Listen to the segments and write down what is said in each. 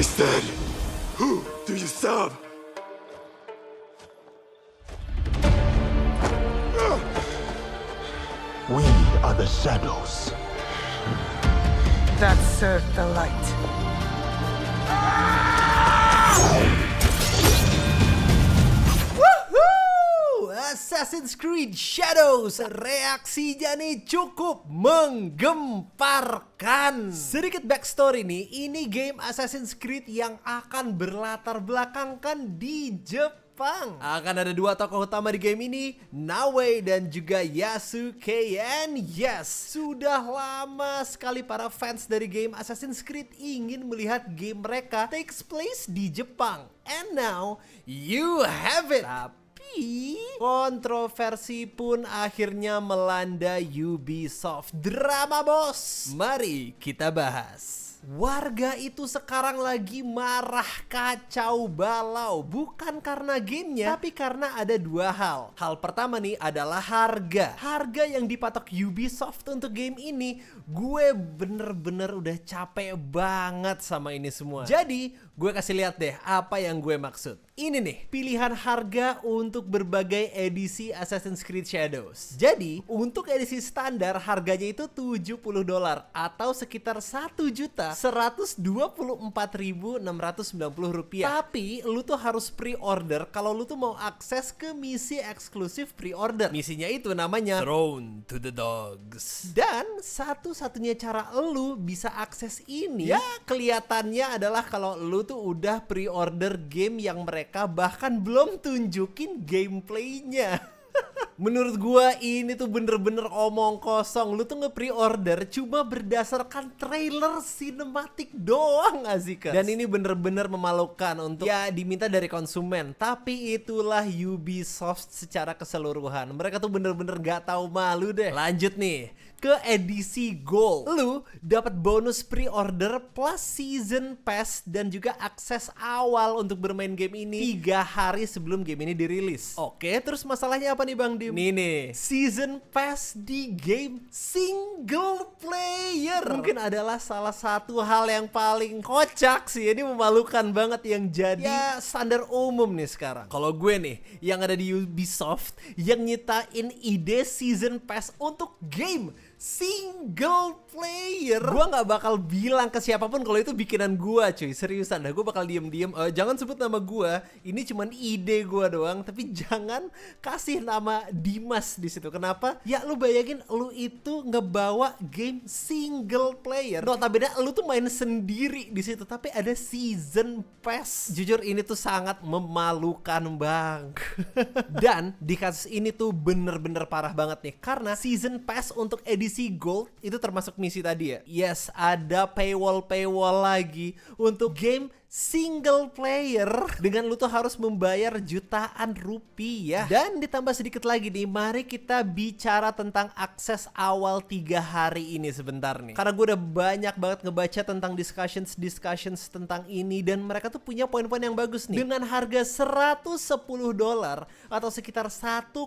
I said, who do you serve? We are the shadows. That served the light. Woohoo! Assassin's Creed Shadows reaksinya nih cukup menggemparkan. Sedikit backstory nih, ini game Assassin's Creed yang akan berlatar belakangkan di Jepang. Akan ada dua tokoh utama di game ini, Naoe dan juga Yasuke. And yes, sudah lama sekali para fans dari game Assassin's Creed ingin melihat game mereka takes place di Jepang. And now, you have it. Tapi kontroversi pun akhirnya melanda Ubisoft. Drama bos. Mari kita bahas. Warga itu sekarang lagi marah kacau balau. Bukan karena gamenya, tapi karena ada dua hal. Hal pertama nih adalah harga. Harga yang dipatok Ubisoft untuk game ini, gue bener-bener udah capek banget sama ini semua. Jadi gue kasih lihat deh apa yang gue maksud. Ini nih pilihan harga untuk berbagai edisi Assassin's Creed Shadows. Jadi untuk edisi standar harganya itu $70 atau sekitar 1.124.690 rupiah. Tapi lu tuh harus pre-order kalau lu tuh mau akses ke misi eksklusif pre-order. Misinya itu namanya Throne to the Dogs. Dan satu-satunya cara lu bisa akses ini ya kelihatannya adalah kalau lu tuh udah pre-order game yang mereka bahkan belum tunjukin gameplaynya. Menurut gua ini tuh bener-bener omong kosong. Lu tuh nge-pre-order cuma berdasarkan trailer sinematik doang, Azika. Dan ini bener-bener memalukan untuk ya diminta dari konsumen. Tapi itulah Ubisoft secara keseluruhan. Mereka tuh bener-bener gak tahu malu deh. Lanjut nih ke edisi Gold. Lu dapat bonus pre-order plus season pass dan juga akses awal untuk bermain game ini 3 hari sebelum game ini dirilis. Oke, terus masalahnya apa nih Bang Dim? Nih nih, season pass di game single player mungkin adalah salah satu hal yang paling kocak sih. Ini memalukan banget yang jadi ya standar umum nih sekarang. Kalau gue nih yang ada di Ubisoft yang nyitain ide season pass untuk game single player, gua nggak bakal bilang ke siapapun kalau itu bikinan gua, cuy. Seriusan dah, gua bakal diem-diem. Jangan sebut nama gua. Ini cuman ide gua doang. Tapi jangan kasih nama Dimas di situ. Kenapa? Ya lu bayangin, lu itu ngebawa game single player. Notabene lu tuh main sendiri di situ, tapi ada season pass. Jujur ini tuh sangat memalukan bang. Dan di kasus ini tuh bener-bener parah banget nih, karena season pass untuk edisi Gold itu termasuk misi tadi ya. Yes, ada paywall lagi untuk game single player dengan lu tuh harus membayar jutaan rupiah. Dan ditambah sedikit lagi nih, mari kita bicara tentang akses awal 3 hari ini sebentar nih. Karena gue udah banyak banget ngebaca tentang discussions tentang ini, dan mereka tuh punya poin-poin yang bagus nih. Dengan harga $110 atau sekitar 1,7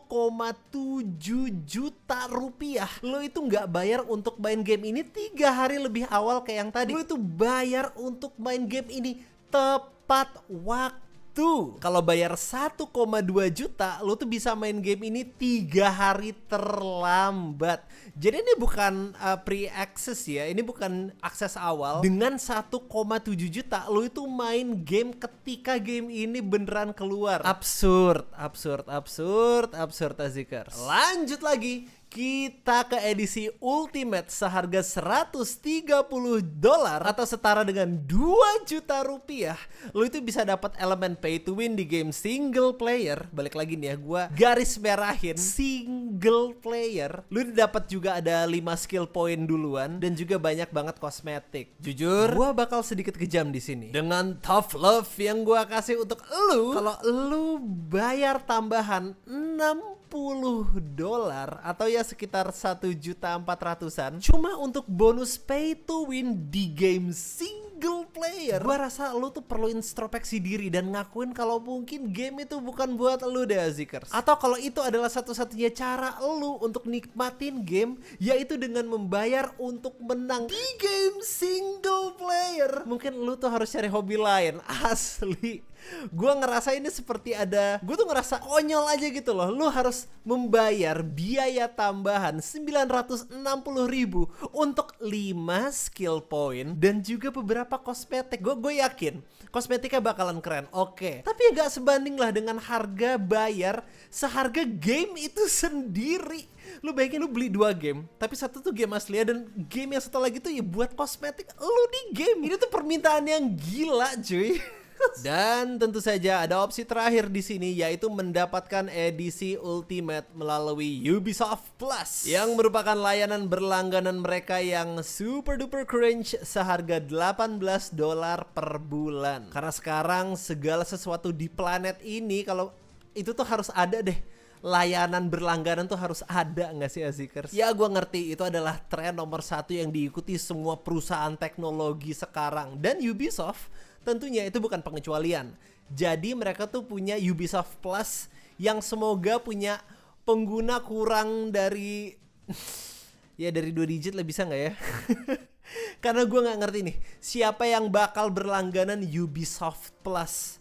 juta rupiah, lo itu nggak bayar untuk main game ini 3 hari lebih awal kayak yang tadi. Lo itu bayar untuk main game ini tepat waktu. Kalau bayar 1,2 juta, lo tuh bisa main game ini 3 hari terlambat. Jadi ini bukan pre-access ya, ini bukan akses awal. Dengan 1,7 juta, lo itu main game ketika game ini beneran keluar. Absurd Azikers. Lanjut lagi. Kita ke edisi Ultimate seharga $130 atau setara dengan 2 juta rupiah. Lo itu bisa dapat elemen pay to win di game single player. Balik lagi nih ya, gue garis merahin single player. Lo dapat juga ada 5 skill point duluan dan juga banyak banget kosmetik. Jujur, gue bakal sedikit kejam di sini dengan tough love yang gue kasih untuk lo. Kalau lo bayar tambahan $60 atau ya sekitar 1.400.000-an cuma untuk bonus pay to win di game single player. player, gua rasa lu tuh perlu introspeksi diri dan ngakuin kalau mungkin game itu bukan buat lu deh Azikers. Atau kalau itu adalah satu-satunya cara lu untuk nikmatin game, yaitu dengan membayar untuk menang di game single player. Mungkin lu tuh harus cari hobi lain. Asli, gue ngerasa ini seperti gue tuh ngerasa konyol aja gitu loh. Lu harus membayar biaya tambahan 960.000 untuk 5 skill point dan juga beberapa kosmetik. Gue yakin kosmetiknya bakalan keren, oke. Tapi ya gak sebanding lah dengan harga bayar seharga game itu sendiri. Lu bayangin lu beli 2 game, tapi satu tuh game asli dan game yang satu lagi tuh ya buat kosmetik lu di game. Ini tuh permintaan yang gila cuy. Dan tentu saja ada opsi terakhir di sini, yaitu mendapatkan edisi Ultimate melalui Ubisoft Plus, yang merupakan layanan berlangganan mereka yang super duper cringe seharga $18 per bulan. Karena sekarang segala sesuatu di planet ini kalau itu tuh harus ada deh. Layanan berlangganan tuh harus ada, nggak sih Azikers? Ya gue ngerti itu adalah tren nomor 1 yang diikuti semua perusahaan teknologi sekarang. Dan Ubisoft tentunya itu bukan pengecualian. Jadi mereka tuh punya Ubisoft Plus yang semoga punya pengguna kurang dari ya dari 2 digit lah, bisa nggak ya? Karena gue nggak ngerti nih siapa yang bakal berlangganan Ubisoft Plus.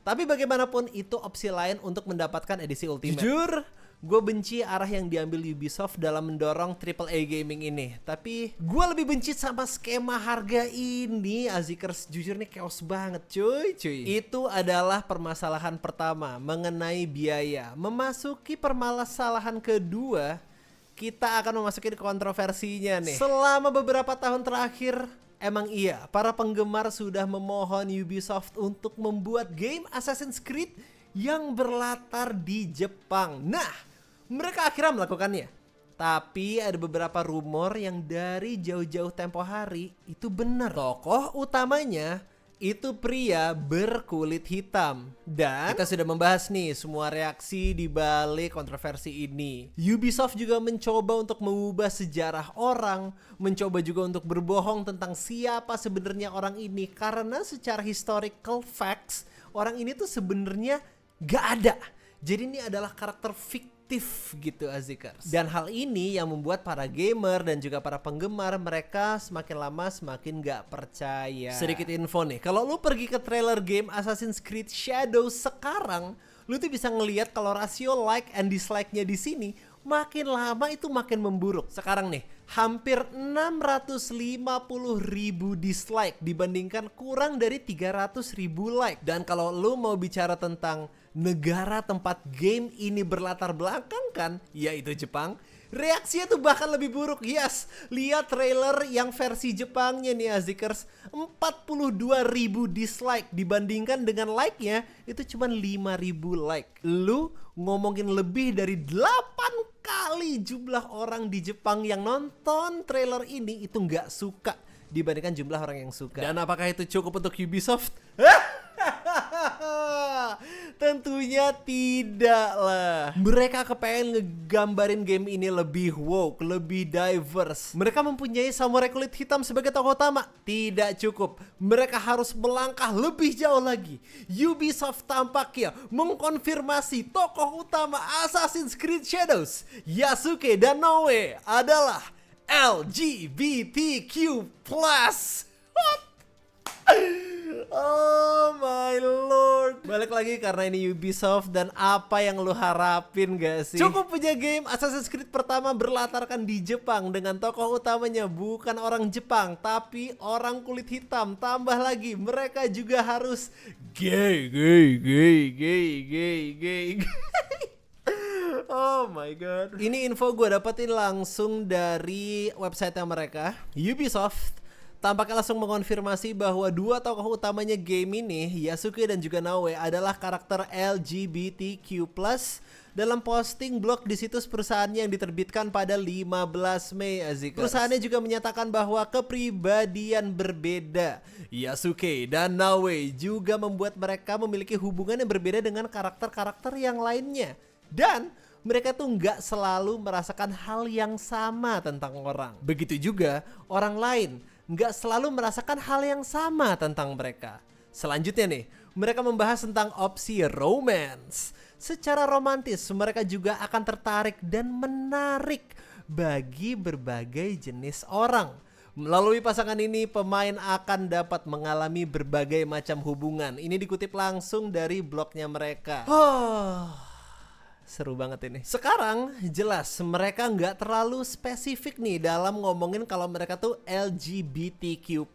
Tapi bagaimanapun itu opsi lain untuk mendapatkan edisi Ultimate. Jujur, gue benci arah yang diambil Ubisoft dalam mendorong AAA gaming ini. Tapi gue lebih benci sama skema harga ini, Azikers. Jujur nih chaos banget cuy. Itu adalah permasalahan pertama mengenai biaya. Memasuki permasalahan kedua, kita akan memasuki kontroversinya nih. Selama beberapa tahun terakhir, emang iya, para penggemar sudah memohon Ubisoft untuk membuat game Assassin's Creed yang berlatar di Jepang. Nah, mereka akhirnya melakukannya. Tapi ada beberapa rumor yang dari jauh-jauh tempo hari itu benar. Tokoh utamanya itu pria berkulit hitam. Dan kita sudah membahas nih semua reaksi di balik kontroversi ini. Ubisoft juga mencoba untuk mengubah sejarah orang, mencoba juga untuk berbohong tentang siapa sebenarnya orang ini, karena secara historical facts orang ini tuh sebenarnya gak ada. Jadi ini adalah karakter fiktif gitu Azikers. Dan hal ini yang membuat para gamer dan juga para penggemar mereka semakin lama semakin gak percaya. Sedikit info nih, kalau lu pergi ke trailer game Assassin's Creed Shadows sekarang, lu tuh bisa ngelihat kalau rasio like and dislike-nya di sini makin lama itu makin memburuk. Sekarang nih, hampir 650.000 dislike dibandingkan kurang dari 300.000 like. Dan kalau lu mau bicara tentang negara tempat game ini berlatar belakangkan, yaitu Jepang, reaksinya tuh bahkan lebih buruk. Yes, lihat trailer yang versi Jepangnya nih Azikers, 42.000 dislike dibandingkan dengan like-nya itu cuma 5.000 like. Lu ngomongin lebih dari 8 kali jumlah orang di Jepang yang nonton trailer ini itu nggak suka dibandingkan jumlah orang yang suka. Dan apakah itu cukup untuk Ubisoft? Tentunya tidak lah. Mereka kepengen ngegambarin game ini lebih woke, lebih diverse. Mereka mempunyai samurai kulit hitam sebagai tokoh utama. Tidak cukup. Mereka harus melangkah lebih jauh lagi. Ubisoft tampaknya mengkonfirmasi tokoh utama Assassin's Creed Shadows, Yasuke dan Noe, adalah LGBTQ+. What? Oh my lord. Balik lagi karena ini Ubisoft dan apa yang lu harapin gak sih? Cukup punya game Assassin's Creed pertama berlatarkan di Jepang dengan tokoh utamanya bukan orang Jepang tapi orang kulit hitam. Tambah lagi mereka juga harus gay. Oh my god. Ini info gue dapetin langsung dari website mereka. Ubisoft tampaknya langsung mengonfirmasi bahwa 2 tokoh utamanya game ini, Yasuke dan juga Naoe, adalah karakter LGBTQ+. Dalam posting blog di situs perusahaannya yang diterbitkan pada 15 Mei Azikers. Perusahaannya juga menyatakan bahwa kepribadian berbeda Yasuke dan Naoe juga membuat mereka memiliki hubungan yang berbeda dengan karakter-karakter yang lainnya. Dan mereka tuh nggak selalu merasakan hal yang sama tentang orang. Begitu juga orang lain nggak selalu merasakan hal yang sama tentang mereka. Selanjutnya nih, mereka membahas tentang opsi romance. Secara romantis, mereka juga akan tertarik dan menarik bagi berbagai jenis orang. Melalui pasangan ini, pemain akan dapat mengalami berbagai macam hubungan. Ini dikutip langsung dari blognya mereka. Seru banget ini. Sekarang jelas mereka nggak terlalu spesifik nih dalam ngomongin kalau mereka tuh LGBTQ+.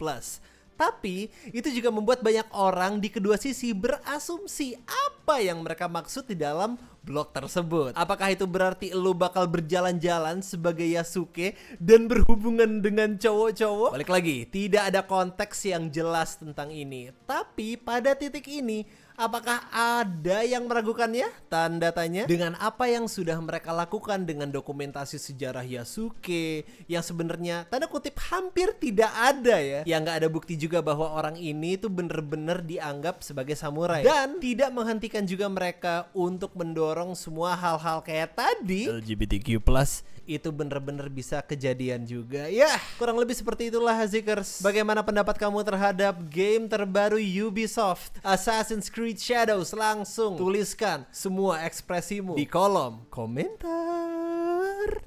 Tapi itu juga membuat banyak orang di kedua sisi berasumsi apa yang mereka maksud di dalam blog tersebut. Apakah itu berarti lu bakal berjalan-jalan sebagai Yasuke dan berhubungan dengan cowok-cowok? Balik lagi, tidak ada konteks yang jelas tentang ini. Tapi pada titik ini, apakah ada yang meragukannya? Tanda tanya. Dengan apa yang sudah mereka lakukan dengan dokumentasi sejarah Yasuke yang sebenarnya tanda kutip hampir tidak ada ya. Yang nggak ada bukti juga bahwa orang ini tuh bener-bener dianggap sebagai samurai. Dan tidak menghentikan juga mereka untuk mendorong semua hal-hal kayak tadi. LGBTQ+ itu bener-bener bisa kejadian juga. Ya, kurang lebih seperti itulah Hazikers. Bagaimana pendapat kamu terhadap game terbaru Ubisoft, Assassin's Creed Shadows? Langsung tuliskan semua ekspresimu di kolom komentar.